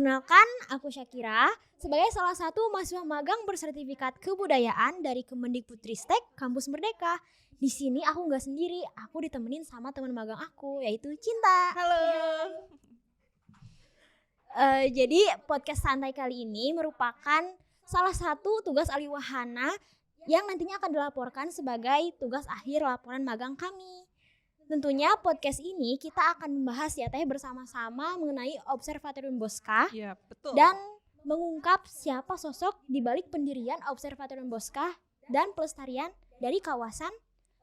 Perkenalkan, aku Syakira sebagai salah satu mahasiswa magang bersertifikat kebudayaan dari Kemendikbudristek Kampus Merdeka. Di sini aku nggak sendiri, aku ditemenin sama teman magang aku yaitu Cinta. Halo. Jadi podcast santai kali ini merupakan salah satu tugas aliwahana yang nantinya akan dilaporkan sebagai tugas akhir laporan magang kami. Tentunya podcast ini kita akan membahas ya teh bersama-sama mengenai Observatorium Bosca. Iya, betul. Dan mengungkap siapa sosok di balik pendirian Observatorium Bosca dan pelestarian dari kawasan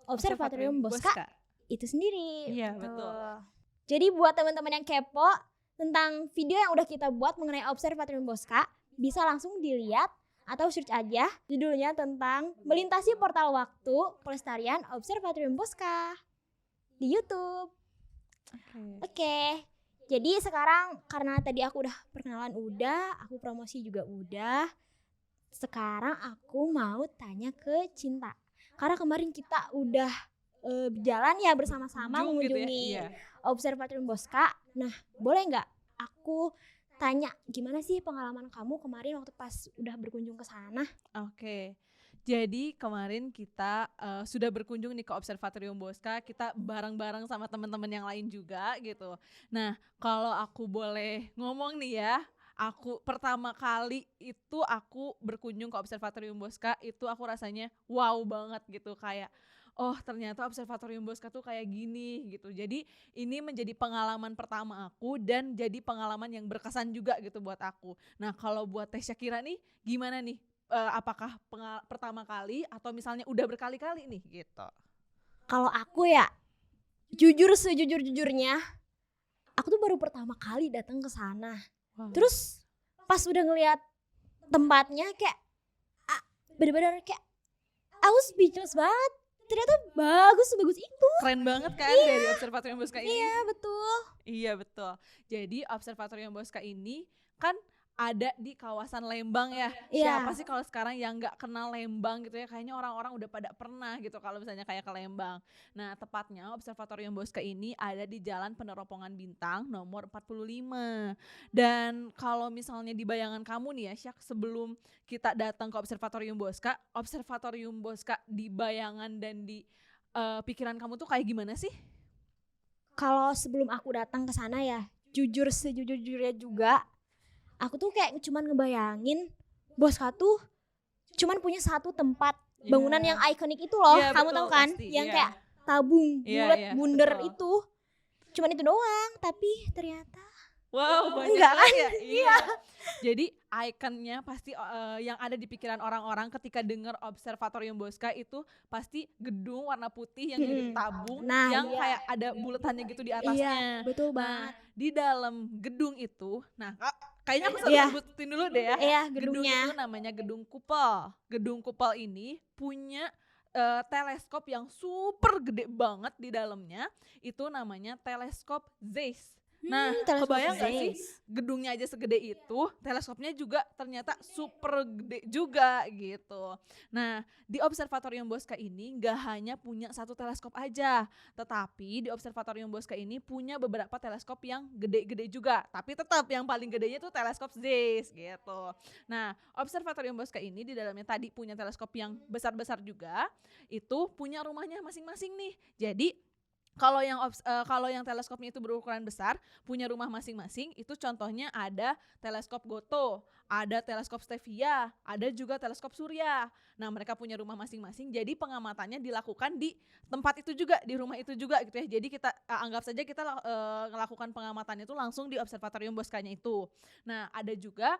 Observatorium Bosca itu sendiri. Iya, betul. Jadi buat teman-teman yang kepo tentang video yang udah kita buat mengenai Observatorium Bosca, bisa langsung dilihat atau search aja judulnya tentang melintasi portal waktu pelestarian Observatorium Bosca di YouTube. Oke. Jadi sekarang karena tadi aku udah perkenalan aku promosi juga udah. Sekarang aku mau tanya ke Cinta. Karena kemarin kita udah berjalan ya bersama-sama mengunjungi Observatorium Bosca. Nah, boleh nggak aku tanya gimana sih pengalaman kamu kemarin waktu pas udah berkunjung ke sana? Oke. Jadi kemarin kita sudah berkunjung nih ke Observatorium Bosca, kita bareng-bareng sama teman-teman yang lain juga gitu. Nah, kalau aku boleh ngomong nih ya, aku pertama kali itu aku berkunjung ke Observatorium Bosca itu aku rasanya wow banget gitu, kayak oh ternyata Observatorium Bosca tuh kayak gini gitu. Jadi ini menjadi pengalaman pertama aku dan jadi pengalaman yang berkesan juga gitu buat aku. Nah, kalau buat Teh Syakira nih gimana nih? Apakah pertama kali atau misalnya udah berkali-kali nih gitu? Kalau aku ya jujur sejujur-jujurnya aku tuh baru pertama kali datang ke sana. Wow. Terus pas udah ngeliat tempatnya kayak bener-bener kayak aku speechless banget. Ternyata bagus itu. Keren banget kan dari Observatorium Bosca ini. Iya betul. Iya betul. Jadi Observatorium Bosca ini kan ada di kawasan Lembang ya. Siapa sih kalau sekarang yang nggak kenal Lembang gitu ya? Kayaknya orang-orang udah pada pernah gitu kalau misalnya kayak ke Lembang. Nah, tepatnya Observatorium Bosca ini ada di Jalan Peneropongan Bintang nomor 45. Dan kalau misalnya di bayangan kamu nih ya, Syak, sebelum kita datang ke Observatorium Bosca di bayangan dan di pikiran kamu tuh kayak gimana sih? Kalau sebelum aku datang ke sana ya, jujur sejujurnya juga aku tuh kayak cuman ngebayangin Bosca tuh cuman punya satu tempat bangunan yang ikonik itu loh, kamu tahu kan? Pasti, yang kayak tabung bulat bundar itu. Cuman itu doang, tapi ternyata wow, banyak enggak kan? Ya. Iya. Jadi ikonnya pasti yang ada di pikiran orang-orang ketika dengar Observatorium Bosca itu pasti gedung warna putih yang jadi tabung yang kayak ada bulatannya gitu di atasnya. Iya, betul banget. Di dalam gedung itu, nah kayaknya aku sebutin dulu deh ya. Iya, gedung itu namanya Gedung Kupol. Gedung Kupol ini punya teleskop yang super gede banget di dalamnya. Itu namanya teleskop Zeiss. Nah, kebayang gak sih gedungnya aja segede itu, teleskopnya juga ternyata super gede juga gitu. Nah, di Observatorium Bosca ini gak hanya punya satu teleskop aja, tetapi di Observatorium Bosca ini punya beberapa teleskop yang gede-gede juga, tapi tetap yang paling gedenya tuh teleskop Zeiss gitu. Nah, Observatorium Bosca ini di dalamnya tadi punya teleskop yang besar-besar juga, itu punya rumahnya masing-masing nih. Jadi kalau yang teleskopnya itu berukuran besar, punya rumah masing-masing, itu contohnya ada teleskop Goto, ada teleskop Stevia, ada juga teleskop Surya. Nah, mereka punya rumah masing-masing, jadi pengamatannya dilakukan di tempat itu juga, di rumah itu juga gitu ya. Jadi kita anggap saja kita melakukan pengamatan itu langsung di Observatorium Bosca-nya itu. Nah, ada juga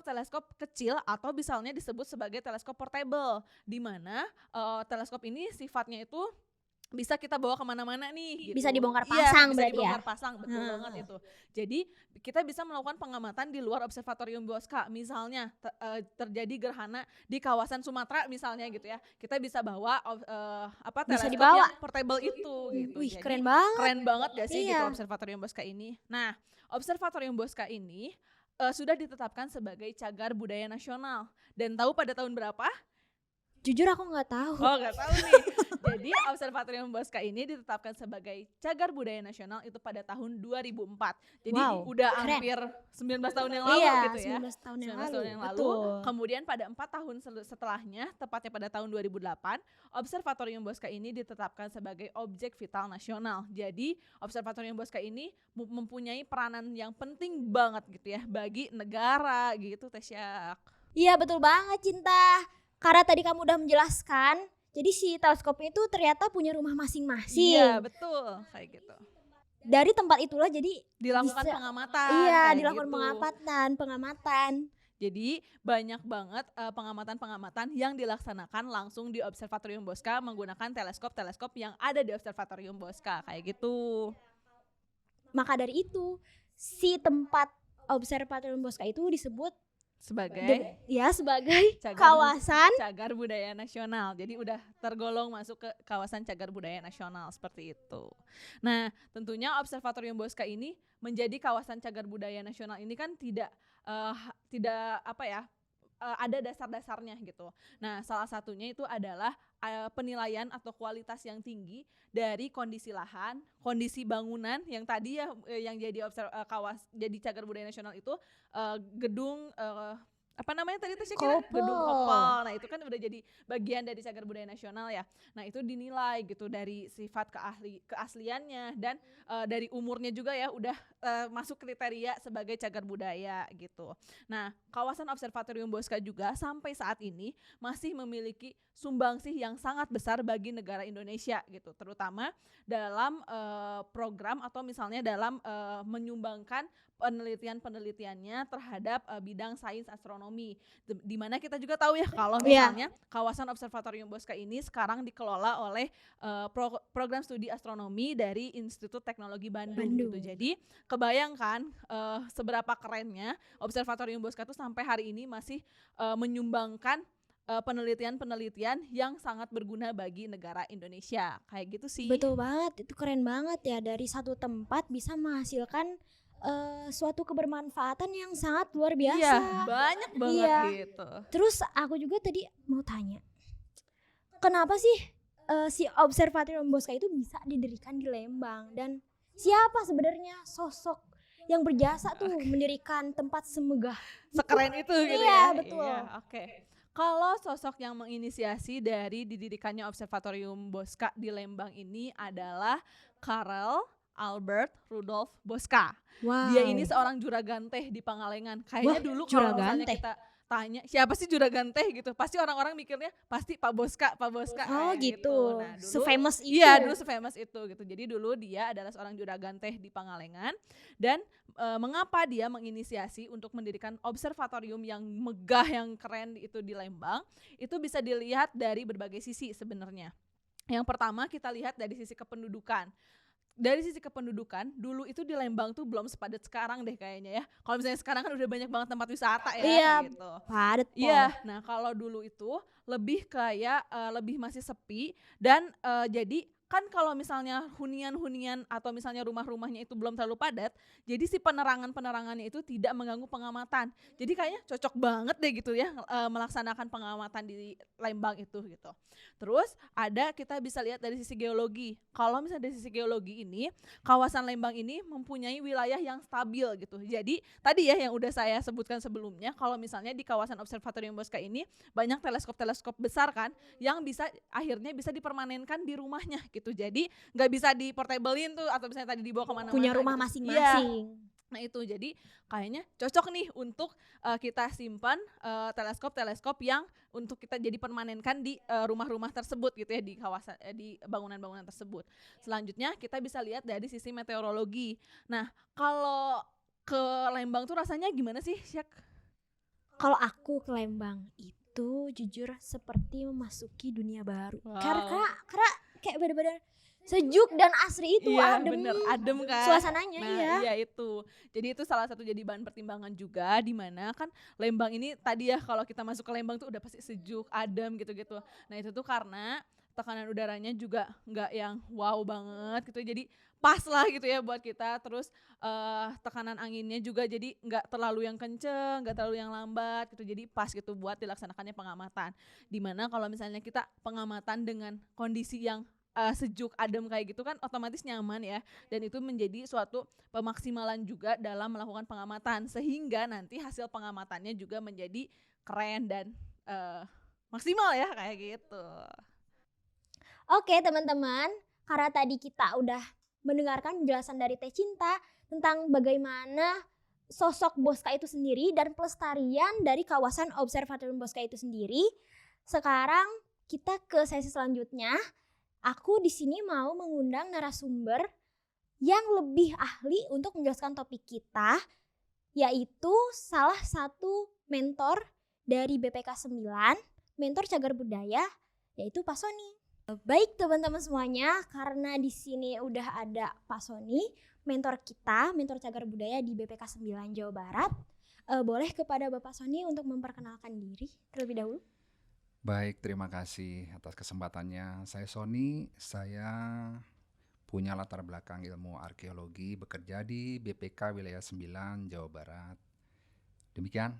teleskop kecil atau misalnya disebut sebagai teleskop portable, di mana teleskop ini sifatnya itu bisa kita bawa kemana-mana nih gitu. Bisa dibongkar pasang bisa berarti dibongkar pasang, betul banget itu. Jadi kita bisa melakukan pengamatan di luar Observatorium Bosca. Misalnya terjadi gerhana di kawasan Sumatera misalnya gitu ya, kita bisa bawa teleskop yang portable itu gitu. Wih, jadi, keren banget. Keren banget gak sih gitu Observatorium Bosca ini. Nah, Observatorium Bosca ini sudah ditetapkan sebagai cagar budaya nasional. Dan tahu pada tahun berapa? Jujur aku nggak tahu. Oh, nggak tahu nih. Jadi Observatorium Bosca ini ditetapkan sebagai cagar budaya nasional itu pada tahun 2004. Jadi Wow, udah keren. hampir 19 tahun yang lalu Iya, gitu ya. 19 tahun yang 19 lalu. tahun yang lalu. Betul. Kemudian pada 4 tahun setelahnya, tepatnya pada tahun 2008, Observatorium Bosca ini ditetapkan sebagai objek vital nasional. Jadi Observatorium Bosca ini mempunyai peranan yang penting banget gitu ya bagi negara gitu, Tesyak. Iya, betul banget, Cinta. Karena tadi kamu udah menjelaskan, jadi si teleskop itu ternyata punya rumah masing-masing. Iya, betul, kayak gitu. Dari tempat itulah jadi Dilakukan bisa- pengamatan. iya, kayak dilakukan gitu. pengamatan. Jadi banyak banget pengamatan-pengamatan yang dilaksanakan langsung di Observatorium Bosca menggunakan teleskop-teleskop yang ada di Observatorium Bosca kayak gitu. Maka dari itu, si tempat Observatorium Bosca itu disebut Sebagai sebagai Cagar- kawasan cagar budaya nasional. Jadi udah tergolong masuk ke kawasan cagar budaya nasional seperti itu. Nah, tentunya Observatorium Bosca ini menjadi kawasan cagar budaya nasional ini kan tidak ada dasar-dasarnya gitu. Nah, salah satunya itu adalah penilaian atau kualitas yang tinggi dari kondisi lahan, kondisi bangunan yang tadi ya yang jadi jadi cagar budaya nasional itu gedung apa namanya tadi tuh saya kira Koppel. gedung Koppel. Nah, itu kan udah jadi bagian dari cagar budaya nasional ya. Nah, itu dinilai gitu dari sifat keasliannya dan dari umurnya juga ya udah masuk kriteria sebagai cagar budaya gitu. Nah, kawasan Observatorium Bosca juga sampai saat ini masih memiliki sumbangsih yang sangat besar bagi negara Indonesia gitu, terutama dalam program atau misalnya dalam menyumbangkan penelitiannya terhadap bidang sains astronomi. Di mana kita juga tahu ya kalau misalnya kawasan Observatorium Bosca ini sekarang dikelola oleh program studi astronomi dari Institut Teknologi Bandung. Gitu. Jadi kebayangkan seberapa kerennya Observatorium Bosca itu sampai hari ini masih menyumbangkan penelitian-penelitian yang sangat berguna bagi negara Indonesia. Kayak gitu sih. Betul banget, itu keren banget ya, dari satu tempat bisa menghasilkan suatu kebermanfaatan yang sangat luar biasa. Iya, banyak banget gitu. Terus aku juga tadi mau tanya, kenapa sih si Observatorium Bosca itu bisa didirikan di Lembang, dan siapa sebenarnya sosok yang berjasa tuh mendirikan tempat semegah sekeren itu gitu iya, ya. Betul. Iya, oke. Kalau sosok yang menginisiasi dari didirikannya Observatorium Bosca di Lembang ini adalah Karel Albert Rudolf Bosca. Wow. Dia ini seorang juragan teh di Pangalengan. Kayaknya dulu kalau misalnya kita tanya siapa sih juragan teh gitu, pasti orang-orang mikirnya pasti Pak Bosca. Oh gitu. Nah, dulu, se-famous itu. Iya, dulu se-famous itu gitu. Jadi dulu dia adalah seorang juragan teh di Pangalengan dan mengapa dia menginisiasi untuk mendirikan observatorium yang megah, yang keren itu di Lembang, itu bisa dilihat dari berbagai sisi sebenarnya. Yang pertama kita lihat dari sisi kependudukan. Dari sisi kependudukan, dulu itu di Lembang tuh belum sepadat sekarang deh kayaknya ya. Kalau misalnya sekarang kan udah banyak banget tempat wisata ya. Iya, gitu. padat. Iya, nah kalau dulu itu lebih kayak lebih masih sepi dan jadi kan kalau misalnya hunian-hunian atau misalnya rumah-rumahnya itu belum terlalu padat, jadi si penerangannya itu tidak mengganggu pengamatan. Jadi kayaknya cocok banget deh gitu ya melaksanakan pengamatan di Lembang itu gitu. Terus kita bisa lihat dari sisi geologi. Kalau misalnya dari sisi geologi ini, kawasan Lembang ini mempunyai wilayah yang stabil gitu. Jadi tadi ya yang udah saya sebutkan sebelumnya, kalau misalnya di kawasan Observatorium Bosca ini banyak teleskop-teleskop besar kan yang akhirnya bisa dipermanenkan di rumahnya gitu. Jadi nggak bisa diportablein tuh atau misalnya tadi dibawa kemana-mana. Punya rumah gitu. masing-masing. Iya. Nah itu jadi kayaknya cocok nih untuk kita simpan teleskop-teleskop yang untuk kita jadi permanenkan di rumah-rumah tersebut gitu ya, di kawasan di bangunan-bangunan tersebut. Selanjutnya kita bisa lihat dari sisi meteorologi. Nah kalau ke Lembang tuh rasanya gimana sih, Syak? Kalau aku ke Lembang itu jujur seperti memasuki dunia baru. Wow. Karena kayak benar-benar sejuk dan asri itu, iya, adem. Bener, adem kan Suasananya. nah, iya itu. Jadi itu salah satu jadi bahan pertimbangan juga, di mana kan Lembang ini tadi ya kalau kita masuk ke Lembang tuh udah pasti sejuk, adem gitu-gitu. Nah itu tuh karena tekanan udaranya juga nggak yang wow banget gitu, jadi pas lah gitu ya buat kita. Terus tekanan anginnya juga jadi nggak terlalu yang kenceng, nggak terlalu yang lambat gitu, jadi pas gitu buat dilaksanakannya pengamatan. Dimana kalau misalnya kita pengamatan dengan kondisi yang sejuk adem kayak gitu kan otomatis nyaman ya, dan itu menjadi suatu pemaksimalan juga dalam melakukan pengamatan, sehingga nanti hasil pengamatannya juga menjadi keren dan maksimal ya kayak gitu. Oke teman-teman, karena tadi kita udah mendengarkan penjelasan dari Teh Cinta tentang bagaimana sosok Bosca itu sendiri dan pelestarian dari kawasan Observatorium Bosca itu sendiri. Sekarang kita ke sesi selanjutnya. Aku di sini mau mengundang narasumber yang lebih ahli untuk menjelaskan topik kita, yaitu salah satu mentor dari BPK 9, mentor cagar budaya, yaitu Pak Sony. Baik teman-teman semuanya, karena di sini udah ada Pak Sony, mentor kita, mentor cagar budaya di BPK 9 Jawa Barat. Boleh kepada Bapak Sony untuk memperkenalkan diri terlebih dahulu. Baik, terima kasih atas kesempatannya. Saya Sony, saya punya latar belakang ilmu arkeologi, bekerja di BPK Wilayah 9 Jawa Barat. Demikian.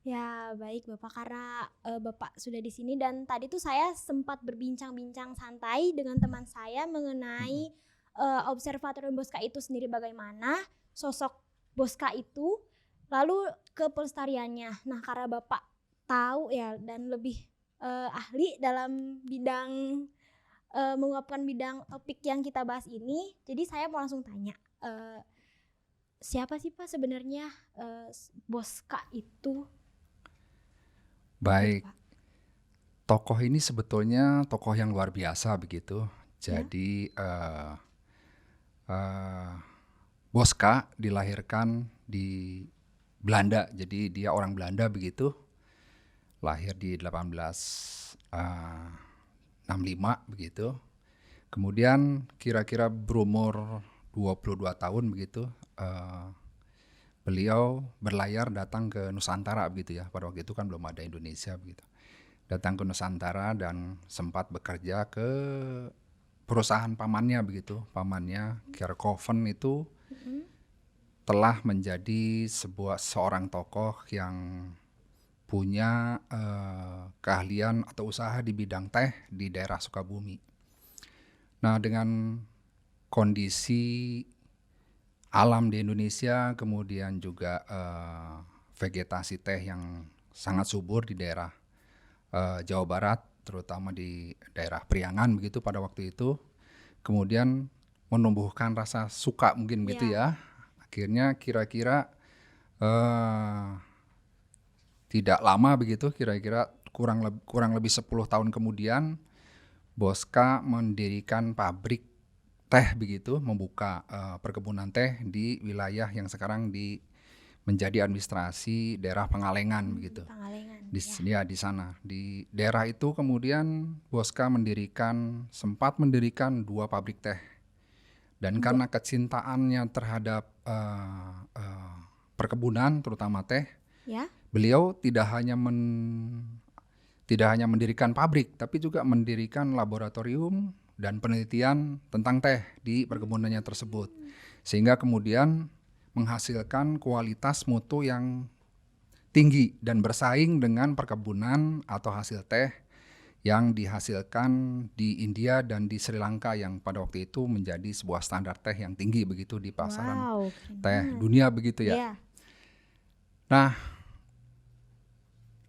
Ya baik Bapak, karena Bapak sudah di sini dan tadi tuh saya sempat berbincang-bincang santai dengan teman saya mengenai Observatorium Bosca itu sendiri, bagaimana sosok Bosca itu, lalu ke pelestariannya. Nah karena Bapak tahu ya dan lebih ahli dalam bidang menguapkan bidang topik yang kita bahas ini, jadi saya mau langsung tanya, siapa sih Pak sebenarnya Bosca itu? Baik, tokoh ini sebetulnya tokoh yang luar biasa begitu. Jadi Bosca dilahirkan di Belanda, jadi dia orang Belanda begitu. Lahir di 1865 begitu. Kemudian kira-kira berumur 22 tahun begitu. Beliau berlayar datang ke Nusantara begitu ya. Pada waktu itu kan belum ada Indonesia begitu. Datang ke Nusantara dan sempat bekerja ke perusahaan pamannya begitu. Pamannya Kierkegaard itu telah menjadi seorang tokoh yang punya keahlian atau usaha di bidang teh di daerah Sukabumi. Nah, dengan kondisi alam di Indonesia, kemudian juga vegetasi teh yang sangat subur di daerah Jawa Barat, terutama di daerah Priangan begitu pada waktu itu, kemudian menumbuhkan rasa suka mungkin begitu ya. Akhirnya kira-kira tidak lama begitu, kira-kira kurang lebih 10 tahun kemudian, Bosca mendirikan pabrik teh begitu, membuka perkebunan teh di wilayah yang sekarang menjadi administrasi daerah Pangalengan begitu. Pangalengan. Di sana. Di daerah itu kemudian Bosca sempat mendirikan 2 pabrik teh. Dan karena kecintaannya terhadap perkebunan terutama teh, beliau tidak hanya mendirikan pabrik, tapi juga mendirikan laboratorium dan penelitian tentang teh di perkebunannya tersebut, sehingga kemudian menghasilkan kualitas mutu yang tinggi dan bersaing dengan perkebunan atau hasil teh yang dihasilkan di India dan di Sri Lanka yang pada waktu itu menjadi sebuah standar teh yang tinggi begitu di pasaran teh dunia begitu ya. Nah,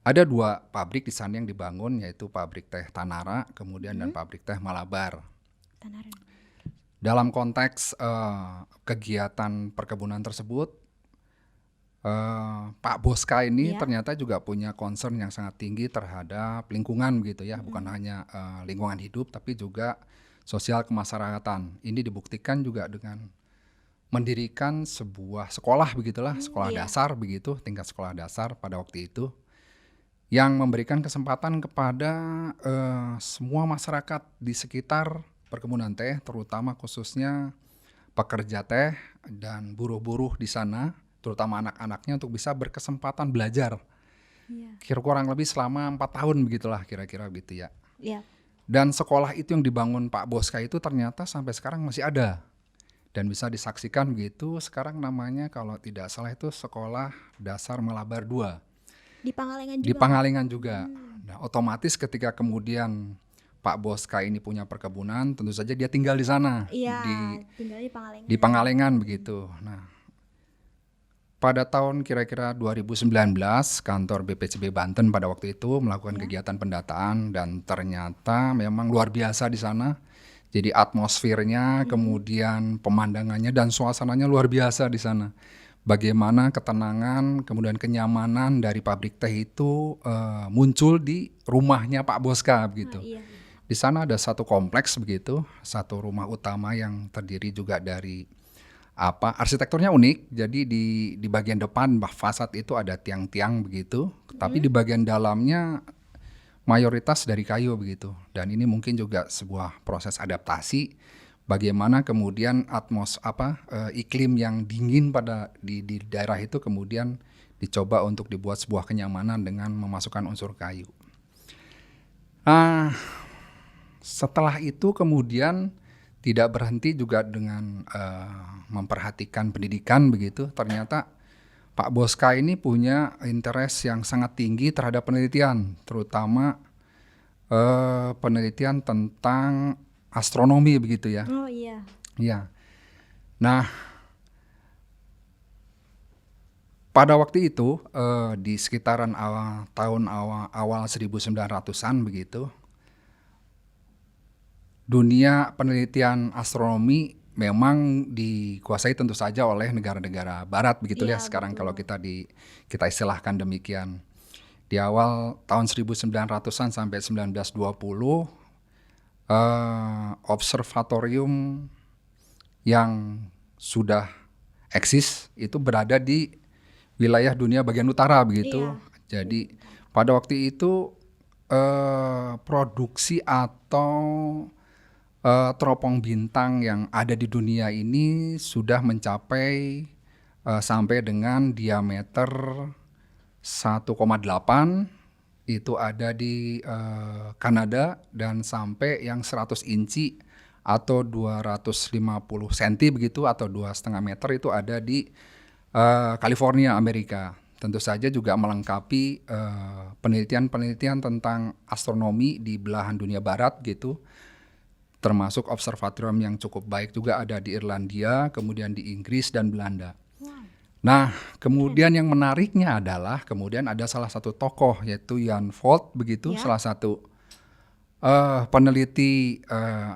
ada 2 pabrik di sana yang dibangun, yaitu pabrik teh Tanara kemudian dan pabrik teh Malabar. Dalam konteks kegiatan perkebunan tersebut, Pak Bosca ini ternyata juga punya concern yang sangat tinggi terhadap lingkungan begitu ya, bukan hanya lingkungan hidup tapi juga sosial kemasyarakatan. Ini dibuktikan juga dengan mendirikan sebuah sekolah begitulah, sekolah dasar begitu, tingkat sekolah dasar pada waktu itu, yang memberikan kesempatan kepada semua masyarakat di sekitar perkebunan teh, terutama khususnya pekerja teh dan buruh-buruh di sana, terutama anak-anaknya, untuk bisa berkesempatan belajar. Kurang lebih selama 4 tahun begitulah kira-kira gitu ya. Dan sekolah itu yang dibangun Pak Boska itu ternyata sampai sekarang masih ada. Dan bisa disaksikan begitu, sekarang namanya kalau tidak salah itu Sekolah Dasar Malabar 2. Di Pangalengan Di juga. Pangalengan juga. Hmm. Nah, otomatis ketika kemudian Pak Boska ini punya perkebunan, tentu saja dia tinggal di sana, Iya, di tinggal di Pangalengan. di Pangalengan begitu. Nah, pada tahun kira-kira 2019, kantor BPCB Banten pada waktu itu melakukan Ya. kegiatan pendataan dan ternyata memang luar biasa di sana. Jadi atmosfernya, kemudian pemandangannya dan suasananya luar biasa di sana. Bagaimana ketenangan, kemudian kenyamanan dari pabrik teh itu muncul di rumahnya Pak Boska begitu. Iya. Di sana ada satu kompleks begitu, satu rumah utama yang terdiri juga dari arsitekturnya unik. Jadi di bagian depan fasad itu ada tiang-tiang begitu, tapi di bagian dalamnya mayoritas dari kayu begitu. Dan ini mungkin juga sebuah proses adaptasi bagaimana kemudian iklim yang dingin di daerah itu kemudian dicoba untuk dibuat sebuah kenyamanan dengan memasukkan unsur kayu. Setelah itu kemudian tidak berhenti juga dengan memperhatikan pendidikan begitu. Ternyata Pak Boska ini punya interest yang sangat tinggi terhadap penelitian, terutama penelitian tentang astronomi begitu ya. Oh iya. Ya. Nah, pada waktu itu di sekitaran awal 1900-an begitu, dunia penelitian astronomi memang dikuasai tentu saja oleh negara-negara barat begitu Iya, ya sekarang betul. kalau kita istilahkan demikian. Di awal tahun 1900-an sampai 1920 observatorium yang sudah eksis itu berada di wilayah dunia bagian utara begitu. Iya. Jadi pada waktu itu produksi atau teropong bintang yang ada di dunia ini sudah mencapai sampai dengan diameter 1,8 itu ada di Kanada dan sampai yang 100 inci atau 250 cm begitu atau 2,5 meter itu ada di California, Amerika. Tentu saja juga melengkapi penelitian-penelitian tentang astronomi di belahan dunia barat gitu. Termasuk observatorium yang cukup baik juga ada di Irlandia, kemudian di Inggris dan Belanda. Nah, kemudian yang menariknya adalah kemudian ada salah satu tokoh yaitu Jan Vogt begitu, Ya. salah satu peneliti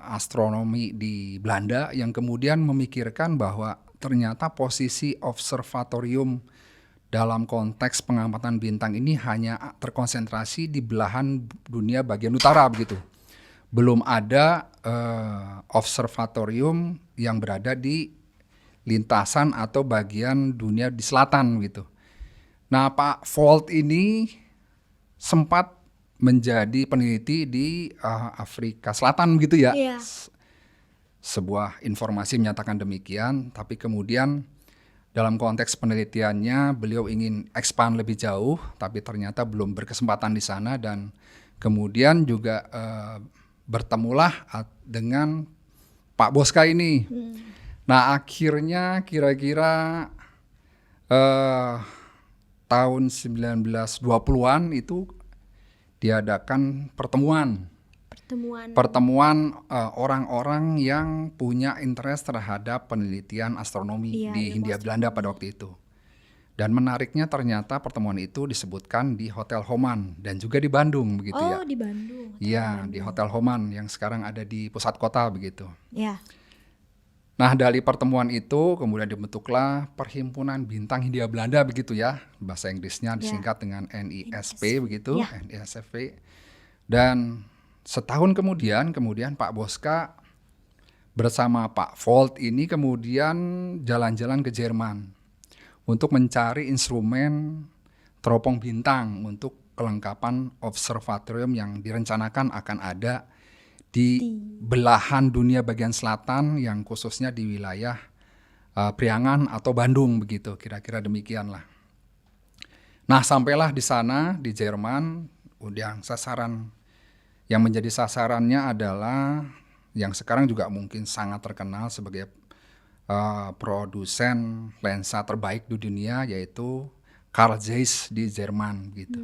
astronomi di Belanda yang kemudian memikirkan bahwa ternyata posisi observatorium dalam konteks pengamatan bintang ini hanya terkonsentrasi di belahan dunia bagian utara begitu. Belum ada observatorium yang berada di lintasan atau bagian dunia di selatan gitu. Nah, Pak Vogt ini sempat menjadi peneliti di Afrika Selatan gitu ya. Iya. Sebuah informasi menyatakan demikian, tapi kemudian dalam konteks penelitiannya beliau ingin expand lebih jauh, tapi ternyata belum berkesempatan di sana dan kemudian juga bertemulah dengan Pak Boska ini. Nah, akhirnya kira-kira tahun 1920-an itu diadakan pertemuan orang-orang yang punya interest terhadap penelitian astronomi Iya, di ilmu Hindia Belanda pada waktu itu. Dan menariknya ternyata pertemuan itu disebutkan di Hotel Homan dan juga di Bandung begitu ya. Oh, di Bandung. Iya, di Hotel Homan yang sekarang ada di pusat kota begitu. Ya. Nah, dari pertemuan itu kemudian dibentuklah Perhimpunan Bintang Hindia Belanda begitu ya. Bahasa Inggrisnya disingkat dengan NISP begitu, Ya. NISP. Dan setahun kemudian Pak Boska bersama Pak Vogt ini kemudian jalan-jalan ke Jerman untuk mencari instrumen teropong bintang untuk kelengkapan observatorium yang direncanakan akan ada di belahan dunia bagian selatan yang khususnya di wilayah Priangan atau Bandung begitu, kira-kira demikian lah. Nah, sampailah di sana di Jerman, udah sasaran Yang menjadi sasarannya adalah yang sekarang juga mungkin sangat terkenal sebagai produsen lensa terbaik di dunia, yaitu Carl Zeiss di Jerman gitu.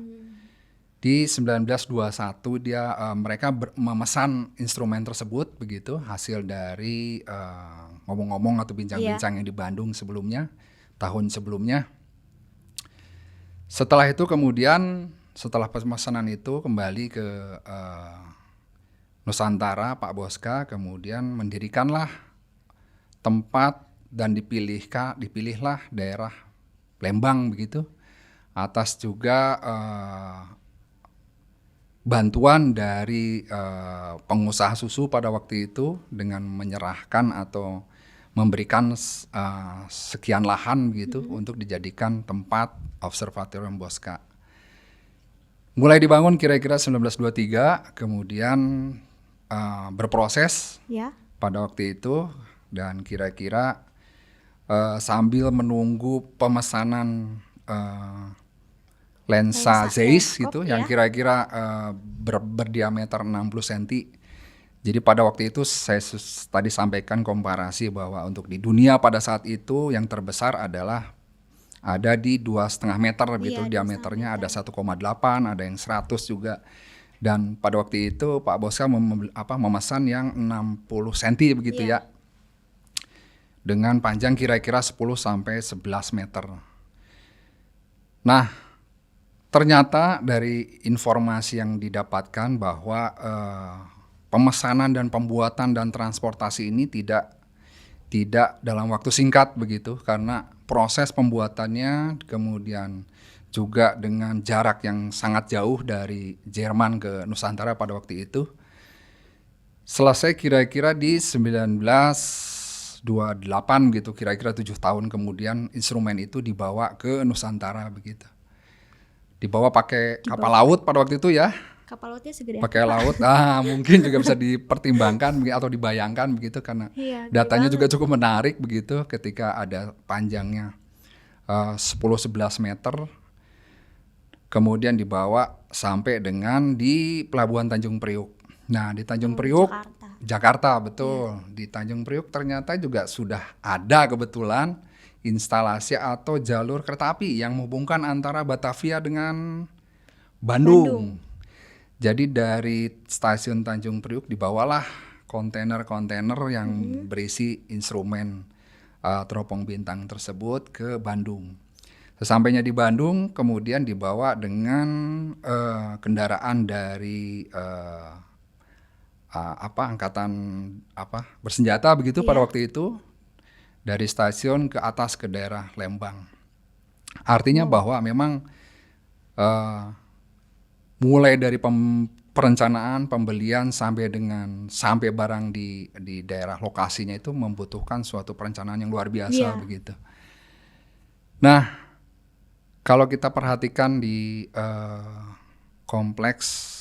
Di 1921 mereka memesan instrumen tersebut begitu, hasil dari ngomong-ngomong atau bincang-bincang yang di Bandung sebelumnya, tahun sebelumnya. Setelah itu kemudian setelah pemesanan itu kembali ke Nusantara, Pak Boska kemudian mendirikanlah tempat dan dipilihlah daerah Lembang begitu, atas juga bantuan dari pengusaha susu pada waktu itu dengan menyerahkan atau memberikan sekian lahan gitu untuk dijadikan tempat Observatorium Bosca. Mulai dibangun kira-kira 1923, kemudian berproses Ya. pada waktu itu, dan kira-kira sambil menunggu pemesanan lensa Zeiss gitu yang kira-kira berdiameter 60 cm. Jadi pada waktu itu saya tadi sampaikan komparasi bahwa untuk di dunia pada saat itu yang terbesar adalah ada di 2,5 meter gitu, diameternya ada 1,8, ada yang 100 juga. Dan pada waktu itu Pak Boska memesan yang 60 cm begitu ya. Dengan panjang kira-kira 10 sampai 11 meter. Nah, ternyata dari informasi yang didapatkan bahwa pemesanan dan pembuatan dan transportasi ini tidak dalam waktu singkat begitu, karena proses pembuatannya kemudian juga dengan jarak yang sangat jauh dari Jerman ke Nusantara pada waktu itu. Selesai kira-kira di 1928 gitu, kira-kira 7 tahun kemudian instrumen itu dibawa ke Nusantara begitu. Dibawa pakai kapal laut pada waktu itu ya. Kapal lautnya segede pakai laut, mungkin juga bisa dipertimbangkan atau dibayangkan begitu, karena datanya juga cukup menarik begitu ketika ada panjangnya 10-11 meter, kemudian dibawa sampai dengan di Pelabuhan Tanjung Priuk. Nah di Tanjung Priuk, Jakarta betul, di Tanjung Priuk ternyata juga sudah ada kebetulan instalasi atau jalur kereta api yang menghubungkan antara Batavia dengan Bandung. Jadi dari stasiun Tanjung Priuk dibawalah kontainer-kontainer yang berisi instrumen teropong bintang tersebut ke Bandung. Sesampainya di Bandung kemudian dibawa dengan kendaraan dari angkatan bersenjata begitu pada waktu itu, dari stasiun ke atas ke daerah Lembang. Artinya bahwa memang mulai dari perencanaan, pembelian sampai barang di daerah lokasinya itu membutuhkan suatu perencanaan yang luar biasa begitu. Nah, kalau kita perhatikan di kompleks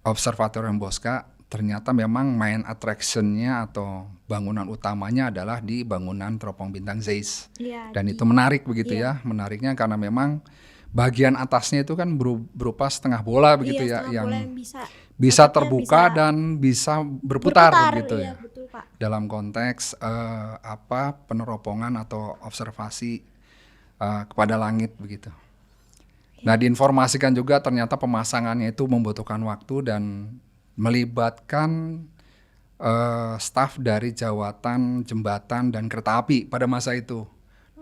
Observatorium Bosca, ternyata memang main attraction-nya atau bangunan utamanya adalah di bangunan teropong bintang Zeiss. Dan itu menarik begitu ya, menariknya karena memang bagian atasnya itu kan berupa setengah bola begitu ya, yang bisa terbuka dan bisa berputar begitu ya. Betul, Pak. Dalam konteks peneropongan atau observasi kepada langit begitu. Nah, diinformasikan juga ternyata pemasangannya itu membutuhkan waktu dan melibatkan staf dari Jawatan Jembatan dan Kereta Api pada masa itu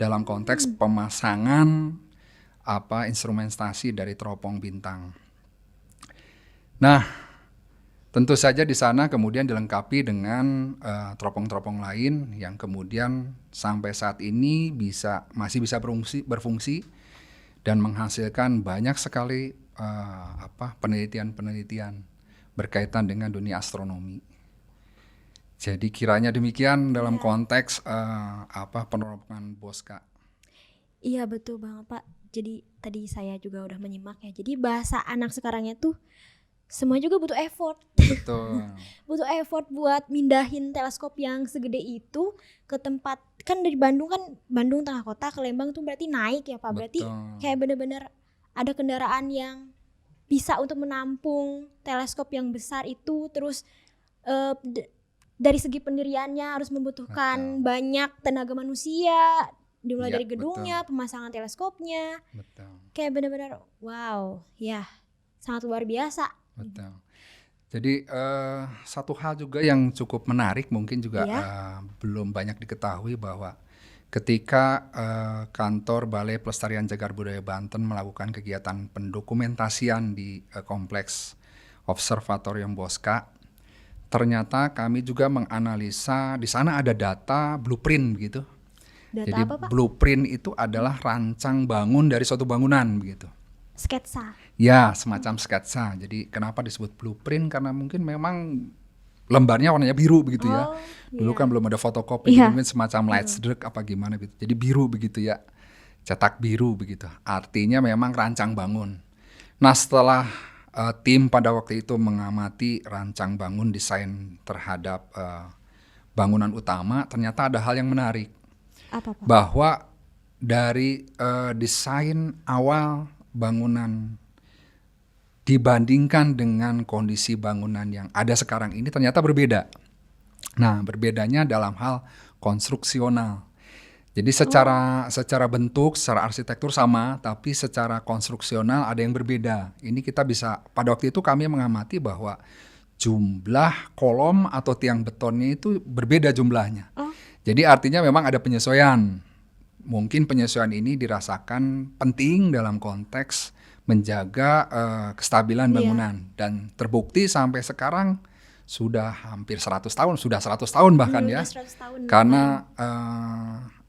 dalam konteks pemasangan instrumentasi dari teropong bintang. Nah, tentu saja di sana kemudian dilengkapi dengan teropong-teropong lain yang kemudian sampai saat ini masih bisa berfungsi dan menghasilkan banyak sekali penelitian-penelitian berkaitan dengan dunia astronomi. Jadi kiranya demikian dalam konteks peneropongan Bosca. Iya betul banget Pak. Jadi tadi saya juga udah menyimak ya. Jadi bahasa anak sekarangnya tuh semua juga butuh effort. Betul. Butuh effort buat mindahin teleskop yang segede itu ke tempat, kan dari Bandung tengah kota ke Lembang tuh berarti naik ya Pak. Berarti kayak bener-bener ada kendaraan yang bisa untuk menampung teleskop yang besar itu, terus dari segi pendiriannya harus membutuhkan banyak tenaga manusia, dimulai Iya, dari gedungnya, pemasangan teleskopnya, betul. kayak benar-benar wow, ya sangat luar biasa. Betul. Jadi satu hal juga yang cukup menarik mungkin juga Iya. belum banyak diketahui bahwa ketika kantor Balai Pelestarian Cagar Budaya Banten melakukan kegiatan pendokumentasian di kompleks Observatorium Bosca, ternyata kami juga menganalisa di sana ada data blueprint begitu. Data Jadi apa, Pak? blueprint itu adalah rancang bangun dari suatu bangunan begitu. Sketsa. Ya, semacam sketsa. Jadi kenapa disebut blueprint? Karena mungkin memang lembarnya warnanya biru begitu ya. Oh, Dulu iya. kan belum ada fotokopi, Iya. jadi mungkin semacam lightstrike apa gimana gitu. Jadi biru begitu ya, cetak biru begitu. Artinya memang rancang bangun. Nah setelah tim pada waktu itu mengamati rancang bangun desain terhadap bangunan utama, ternyata ada hal yang menarik. Apa, Pak? Bahwa dari desain awal bangunan dibandingkan dengan kondisi bangunan yang ada sekarang ini ternyata berbeda. Nah, berbedanya dalam hal konstruksional. Jadi secara bentuk, secara arsitektur sama, tapi secara konstruksional ada yang berbeda. Ini kita bisa, pada waktu itu kami mengamati bahwa jumlah kolom atau tiang betonnya itu berbeda jumlahnya. Oh. Jadi artinya memang ada penyesuaian. Mungkin penyesuaian ini dirasakan penting dalam konteks menjaga kestabilan bangunan. Dan terbukti sampai sekarang sudah hampir 100 tahun, sudah 100 tahun bahkan ya. Udah 100 tahun. Karena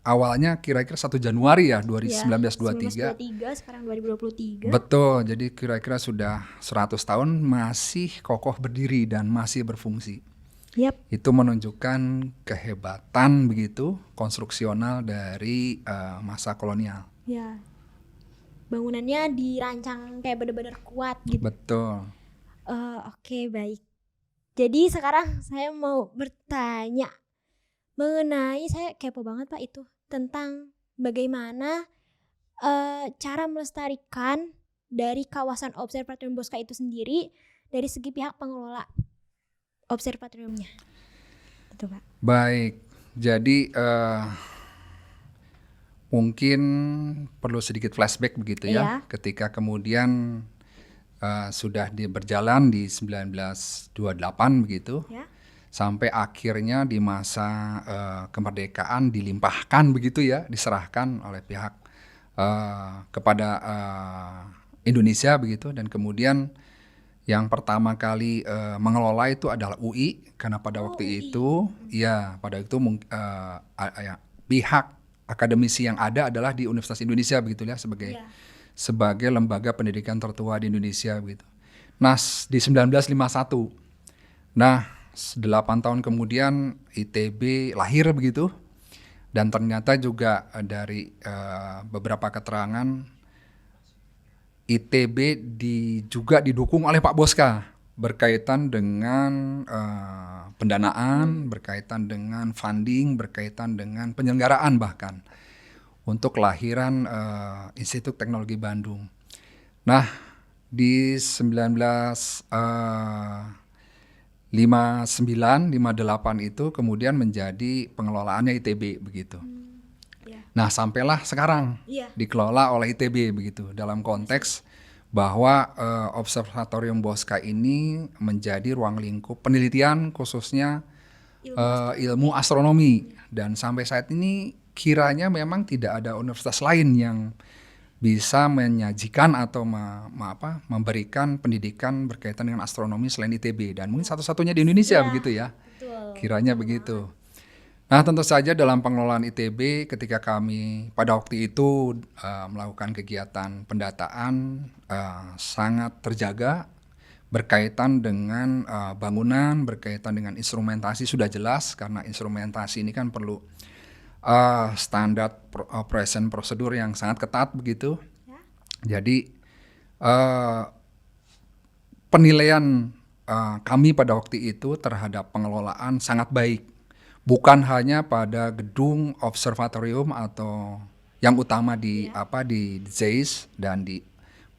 awalnya kira-kira 1 Januari ya 1923, 1923. sekarang 2023. Betul, jadi kira-kira sudah 100 tahun masih kokoh berdiri dan masih berfungsi. Yap. Itu menunjukkan kehebatan begitu konstruksional dari masa kolonial. Ya. Bangunannya dirancang kayak benar-benar kuat gitu. Betul. Oke, baik. Jadi sekarang saya mau bertanya mengenai, saya kepo banget Pak itu, tentang bagaimana cara melestarikan dari kawasan Observatorium Bosca itu sendiri dari segi pihak pengelola observatoriumnya. Betul Pak. Baik, jadi mungkin perlu sedikit flashback begitu ya. Iya. Ketika kemudian sudah berjalan di 1928 begitu. Ya. Sampai akhirnya di masa kemerdekaan dilimpahkan begitu ya, diserahkan oleh pihak kepada Indonesia begitu, dan kemudian yang pertama kali mengelola itu adalah UI karena pada waktu UI. itu ya pada itu pihak akademisi yang ada adalah di Universitas Indonesia begitu ya, sebagai lembaga pendidikan tertua di Indonesia begitu. Nah, di 1951. Nah, 8 tahun kemudian ITB lahir begitu, dan ternyata juga dari beberapa keterangan ITB juga didukung oleh Pak Bosca berkaitan dengan pendanaan, berkaitan dengan funding, berkaitan dengan penyelenggaraan bahkan untuk kelahiran Institut Teknologi Bandung. Nah, di 1959-58 itu kemudian menjadi pengelolaannya ITB begitu. Nah, sampailah sekarang dikelola oleh ITB begitu, dalam konteks bahwa Observatorium Bosca ini menjadi ruang lingkup penelitian khususnya ilmu astronomi, dan sampai saat ini kiranya memang tidak ada universitas lain yang bisa menyajikan atau memberikan pendidikan berkaitan dengan astronomi selain ITB, dan mungkin satu-satunya di Indonesia begitu ya. Betul. Kiranya begitu. Nah, tentu saja dalam pengelolaan ITB ketika kami pada waktu itu melakukan kegiatan pendataan sangat terjaga berkaitan dengan bangunan, berkaitan dengan instrumentasi sudah jelas, karena instrumentasi ini kan perlu standar operation prosedur yang sangat ketat begitu. Jadi penilaian kami pada waktu itu terhadap pengelolaan sangat baik. Bukan hanya pada gedung observatorium atau yang utama di ZEISS dan di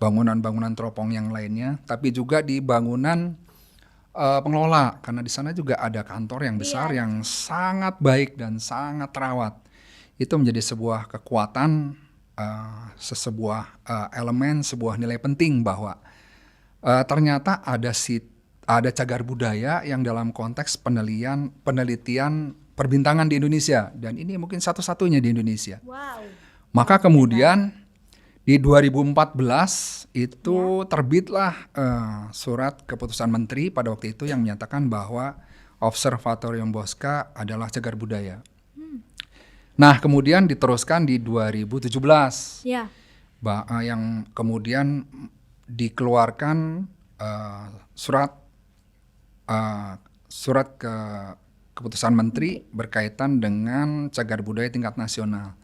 bangunan-bangunan teropong yang lainnya, tapi juga di bangunan pengelola, karena di sana juga ada kantor yang besar Iya. yang sangat baik dan sangat terawat. Itu menjadi sebuah kekuatan, sebuah elemen, sebuah nilai penting bahwa ternyata ada cagar budaya yang dalam konteks penelitian perbintangan di Indonesia, dan ini mungkin satu-satunya di Indonesia. Wow. Maka kemudian di 2014 itu terbitlah surat keputusan menteri pada waktu itu yang menyatakan bahwa Observatorium Bosca adalah cagar budaya. Nah, kemudian diteruskan di 2017 Ya. yang kemudian dikeluarkan surat keputusan menteri berkaitan dengan cagar budaya tingkat nasional.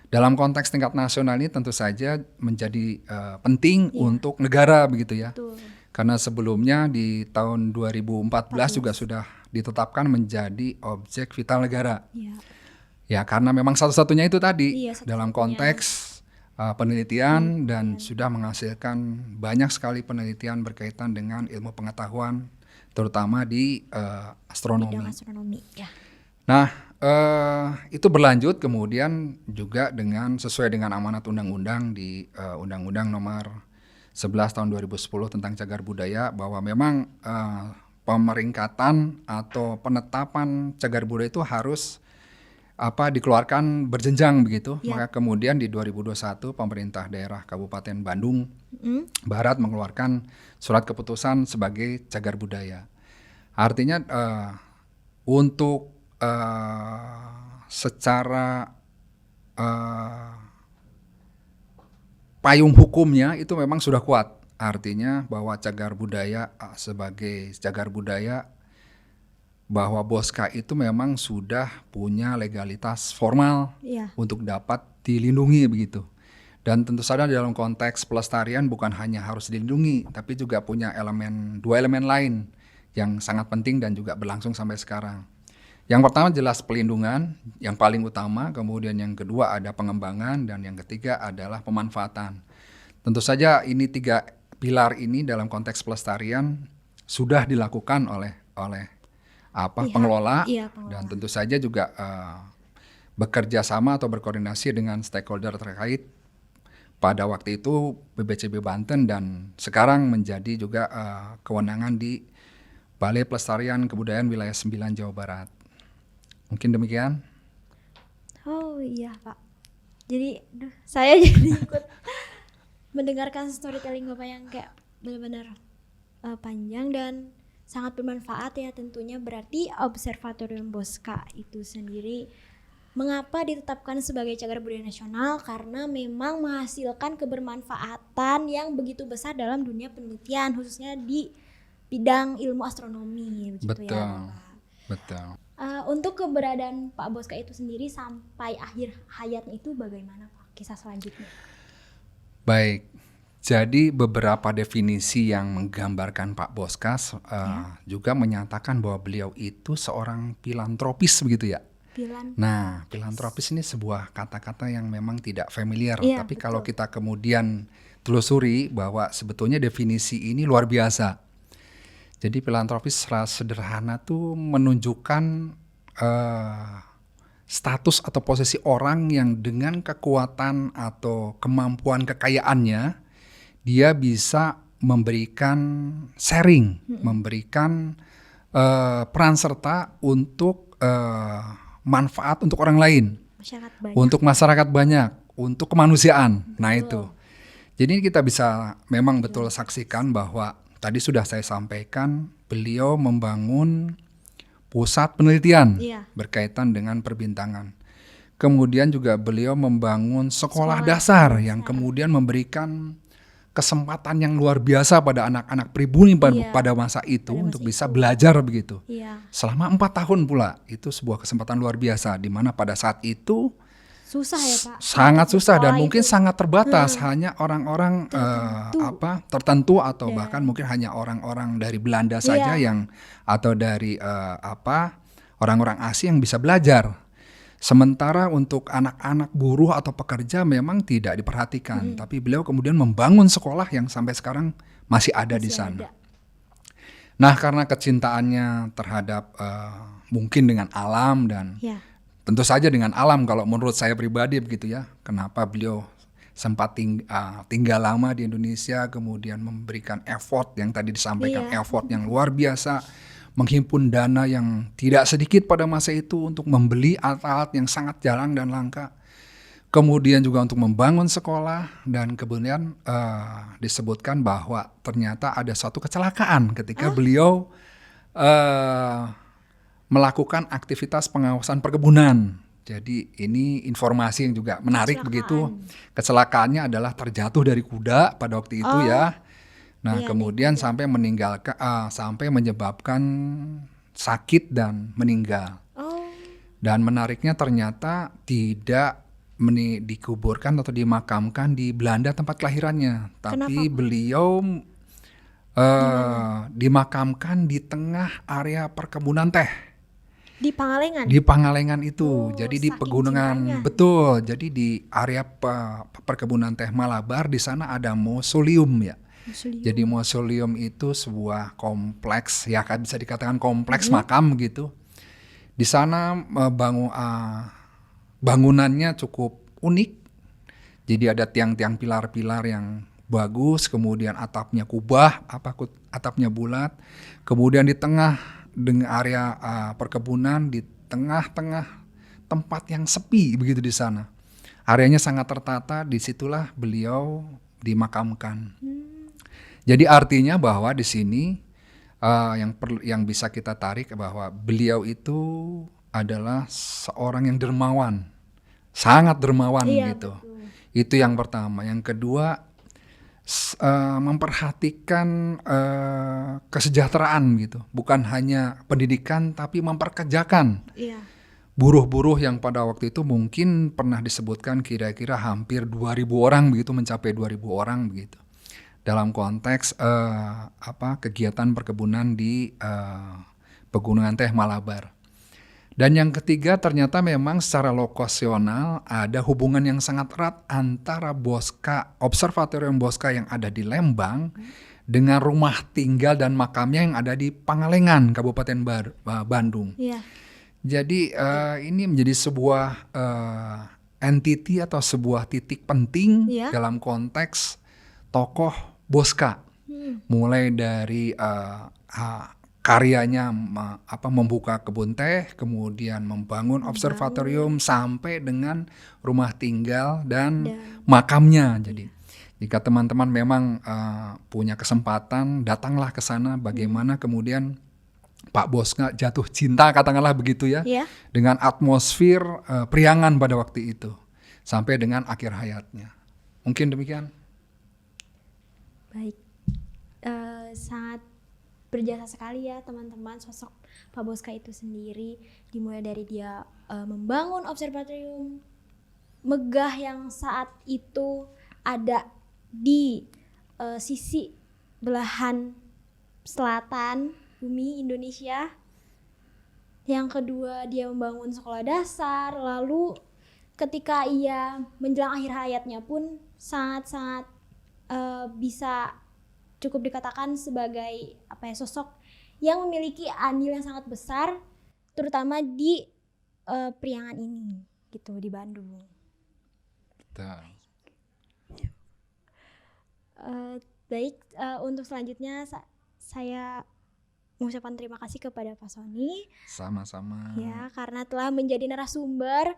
Dalam konteks tingkat nasional ini tentu saja menjadi penting untuk negara begitu ya. Betul. Karena sebelumnya di tahun 2014 juga sudah ditetapkan menjadi objek vital negara. Iya. Ya, karena memang satu-satunya itu tadi Iya, satu-satunya. dalam konteks penelitian dan sudah menghasilkan banyak sekali penelitian berkaitan dengan ilmu pengetahuan terutama di astronomi. Bidang astronomi. Ya. Nah, itu berlanjut kemudian juga sesuai dengan amanat undang-undang di Undang-Undang Nomor 11 tahun 2010 tentang cagar budaya, bahwa memang pemeringkatan atau penetapan cagar budaya itu harus dikeluarkan berjenjang begitu. Ya. Maka kemudian di 2021 pemerintah daerah Kabupaten Bandung Barat mengeluarkan surat keputusan sebagai cagar budaya. Artinya untuk secara payung hukumnya itu memang sudah kuat. Artinya bahwa cagar budaya sebagai cagar budaya, bahwa Bosca itu memang sudah punya legalitas formal Iya. untuk dapat dilindungi begitu. Dan tentu saja dalam konteks pelestarian bukan hanya harus dilindungi, tapi juga punya dua elemen lain yang sangat penting dan juga berlangsung sampai sekarang. Yang pertama jelas pelindungan, yang paling utama, kemudian yang kedua ada pengembangan, dan yang ketiga adalah pemanfaatan. Tentu saja ini tiga pilar ini dalam konteks pelestarian sudah dilakukan oleh pengelola, Iya, pengelola. dan tentu saja juga bekerja sama atau berkoordinasi dengan stakeholder terkait. Pada waktu itu BBCB Banten dan sekarang menjadi juga kewenangan di Balai Pelestarian Kebudayaan Wilayah 9 Jawa Barat. Mungkin demikian. Oh iya Pak. Jadi saya jadi ikut mendengarkan storytelling Bapak yang kayak benar-benar panjang dan sangat bermanfaat ya tentunya. Berarti Observatorium Bosca itu sendiri mengapa ditetapkan sebagai cagar budaya nasional? Karena memang menghasilkan kebermanfaatan yang begitu besar dalam dunia penelitian, khususnya di bidang ilmu astronomi begitu. Betul. Ya Bapak. Betul. Untuk keberadaan Pak Bosca itu sendiri sampai akhir hayatnya itu bagaimana Pak kisah selanjutnya? Baik, jadi beberapa definisi yang menggambarkan Pak Bosca juga menyatakan bahwa beliau itu seorang filantropis begitu ya. Nah, filantropis ini sebuah kata-kata yang memang tidak familiar, Iya, tapi betul. kalau kita kemudian telusuri bahwa sebetulnya definisi ini luar biasa. Jadi filantropis secara sederhana tuh menunjukkan status atau posisi orang yang dengan kekuatan atau kemampuan kekayaannya dia bisa memberikan sharing, memberikan peran serta untuk manfaat untuk orang lain, Masyarakat banyak. untuk masyarakat banyak, untuk kemanusiaan. Nah itu. Jadi kita bisa memang betul saksikan bahwa tadi sudah saya sampaikan beliau membangun pusat penelitian Iya. berkaitan dengan perbintangan. Kemudian juga beliau membangun sekolah dasar yang kemudian memberikan kesempatan yang luar biasa pada anak-anak pribumi Iya, pada masa itu pada untuk masa bisa itu. belajar begitu. Iya. Selama 4 tahun pula, itu sebuah kesempatan luar biasa di mana pada saat itu Susah ya Pak. sangat Untuk susah dan sekolah mungkin itu. sangat terbatas, hanya orang-orang tertentu atau Ya. bahkan mungkin hanya orang-orang dari Belanda saja Iya. yang atau dari orang-orang asing yang bisa belajar. Sementara untuk anak-anak buruh atau pekerja memang tidak diperhatikan, tapi beliau kemudian membangun sekolah yang sampai sekarang masih ada di Masih sana. ada. Nah, karena kecintaannya terhadap mungkin dengan alam dan Ya. tentu saja dengan alam, kalau menurut saya pribadi begitu ya, kenapa beliau sempat tinggal lama di Indonesia, kemudian memberikan effort yang tadi disampaikan, Iya. effort yang luar biasa, menghimpun dana yang tidak sedikit pada masa itu untuk membeli alat-alat yang sangat jarang dan langka. Kemudian juga untuk membangun sekolah, dan kemudian disebutkan bahwa ternyata ada suatu kecelakaan ketika beliau melakukan aktivitas pengawasan perkebunan. Jadi ini informasi yang juga menarik begitu. Kecelakaannya adalah terjatuh dari kuda pada waktu itu ya. Nah, Iya, kemudian sampai meninggalkan, sampai menyebabkan sakit dan meninggal. Oh, Dan menariknya ternyata tidak dikuburkan atau dimakamkan di Belanda tempat kelahirannya, tapi Kenapa, Pak? beliau dimakamkan di tengah area perkebunan teh di Pangalengan. di Pangalengan itu. Oh, Jadi di saking pegunungan, cintanya. betul. Jadi di area perkebunan teh Malabar di sana ada mausoleum ya. Museum. Jadi mausoleum itu sebuah kompleks, ya kan bisa dikatakan kompleks makam gitu. Di sana bangunannya cukup unik. Jadi ada tiang-tiang pilar-pilar yang bagus, kemudian atapnya kubah, atapnya bulat. Kemudian di tengah dengan area perkebunan, di tengah-tengah tempat yang sepi begitu di sana. Areanya sangat tertata, disitulah beliau dimakamkan. Jadi artinya bahwa di sini yang bisa kita tarik bahwa beliau itu adalah seorang yang dermawan, sangat dermawan Iya, gitu. betul. Itu yang pertama. Yang kedua, memperhatikan kesejahteraan gitu, bukan hanya pendidikan tapi memperkerjakan Iya. buruh-buruh yang pada waktu itu mungkin pernah disebutkan kira-kira hampir 2.000 orang begitu, mencapai 2.000 orang begitu. Dalam konteks kegiatan perkebunan di pegunungan teh Malabar. Dan yang ketiga, ternyata memang secara lokasional ada hubungan yang sangat erat antara Bosca, Observatorium Bosca yang ada di Lembang dengan rumah tinggal dan makamnya yang ada di Pangalengan, Kabupaten Bandung. Iya. Jadi ini menjadi sebuah entity atau sebuah titik penting Iya. dalam konteks tokoh Bosca. Mulai dari karyanya membuka kebun teh, kemudian membangun observatorium sampai dengan rumah tinggal dan makamnya. Jadi jika teman-teman memang punya kesempatan, datanglah ke sana. Bagaimana kemudian Pak Bosca jatuh cinta, katakanlah begitu ya, Iya. dengan atmosfer Priangan pada waktu itu sampai dengan akhir hayatnya. Mungkin demikian. Baik. Sangat berjasa sekali ya teman-teman sosok Pak Bosca itu sendiri, dimulai dari dia membangun observatorium megah yang saat itu ada di sisi belahan selatan bumi Indonesia. Yang kedua, dia membangun sekolah dasar, lalu ketika ia menjelang akhir hayatnya pun sangat-sangat bisa cukup dikatakan sebagai sosok yang memiliki andil yang sangat besar, terutama di Priangan ini gitu, di Bandung. Baik, untuk selanjutnya saya mengucapkan terima kasih kepada Pak Sony. Sama-sama. Ya, karena telah menjadi narasumber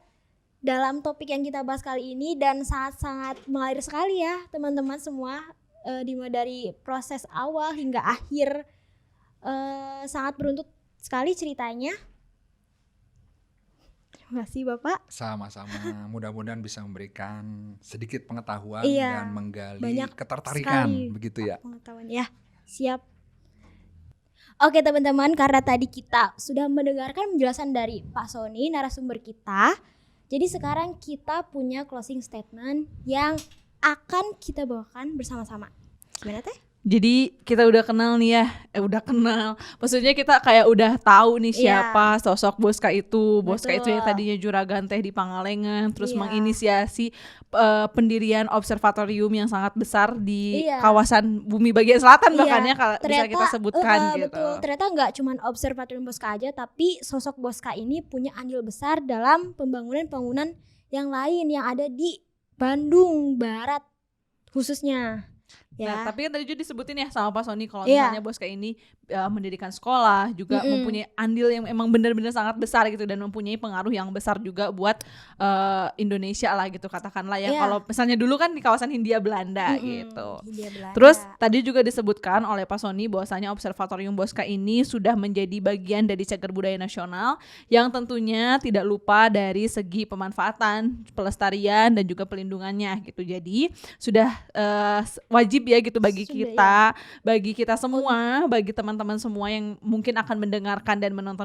dalam topik yang kita bahas kali ini, dan sangat-sangat mengalir sekali ya teman-teman semua, dimulai dari proses awal hingga akhir, sangat beruntut sekali ceritanya. Terima kasih Bapak. Sama-sama, mudah-mudahan bisa memberikan sedikit pengetahuan Iya, dan menggali banyak ketertarikan sekali begitu ya. pengetahuan ya. Siap. Oke teman-teman, karena tadi kita sudah mendengarkan penjelasan dari Pak Sony, narasumber kita. Jadi sekarang kita punya closing statement yang akan kita bawakan bersama-sama. Gimana teh? Jadi kita udah kenal nih ya, udah kenal. Maksudnya kita kayak udah tahu nih Iya. siapa sosok Boska itu. Boska itu yang Betul. tadinya juragan teh di Pangalengan, terus Iya. menginisiasi pendirian observatorium yang sangat besar di Iya. kawasan bumi bagian selatan Iya, bahkan ya kalau bisa kita sebutkan gitu. Betul. Ternyata nggak cuman Observatorium Bosca aja, tapi sosok Bosca ini punya andil besar dalam pembangunan yang lain yang ada di Bandung Barat khususnya. Nah, Ya. tapi kan tadi juga disebutin ya sama Pak Sony kalau Iya. misalnya Boska ini mendirikan sekolah, juga mempunyai andil yang emang benar-benar sangat besar gitu dan mempunyai pengaruh yang besar juga buat Indonesia lah gitu katakanlah ya. Iya. Kalau misalnya dulu kan di kawasan Hindia Belanda gitu. Hindia Belanda. Terus tadi juga disebutkan oleh Pak Sony bahwasanya Observatorium Boska ini sudah menjadi bagian dari Cagar Budaya Nasional yang tentunya tidak lupa dari segi pemanfaatan, pelestarian dan juga pelindungannya gitu. Jadi sudah wajib ya gitu bagi Sudah, bagi kita semua, bagi teman-teman semua yang mungkin akan mendengarkan dan menonton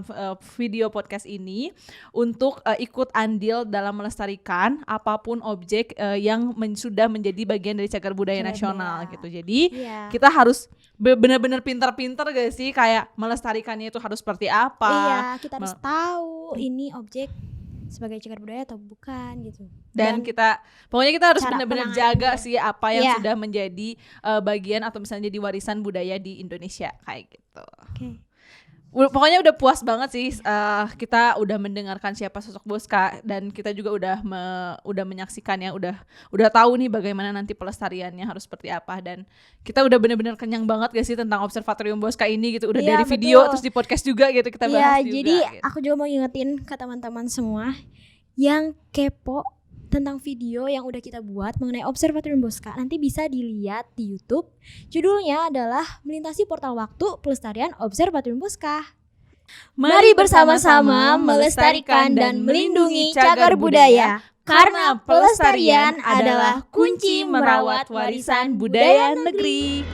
video podcast ini untuk ikut andil dalam melestarikan apapun objek yang sudah menjadi bagian dari Cagar Budaya Cagar Nasional Budaya. gitu. Jadi Iya. kita harus benar-benar pintar-pintar gak sih kayak melestarikannya itu harus seperti apa. Iya, kita harus tahu ini objek sebagai cagar budaya atau bukan gitu. Dan kita pokoknya kita harus cara benar-benar penanganannya. jaga sih apa yang Iya. sudah menjadi bagian atau misalnya jadi warisan budaya di Indonesia kayak gitu. Oke. Pokoknya udah puas banget sih kita udah mendengarkan siapa sosok Boska dan kita juga udah menyaksikan ya udah tahu nih bagaimana nanti pelestariannya harus seperti apa dan kita udah benar-benar kenyang banget gak sih tentang Observatorium Boska ini gitu udah Iya, dari video betul. terus di podcast juga gitu kita Iya, bahas juga. jadi Gitu. aku juga mau ngingetin ke teman-teman semua yang kepo tentang video yang udah kita buat mengenai Observatorium Boska. Nanti bisa dilihat di YouTube. Judulnya adalah Melintasi Portal Waktu Pelestarian Observatorium Boska. Mari bersama-sama melestarikan dan melindungi cagar budaya, karena pelestarian adalah kunci merawat warisan budaya negeri.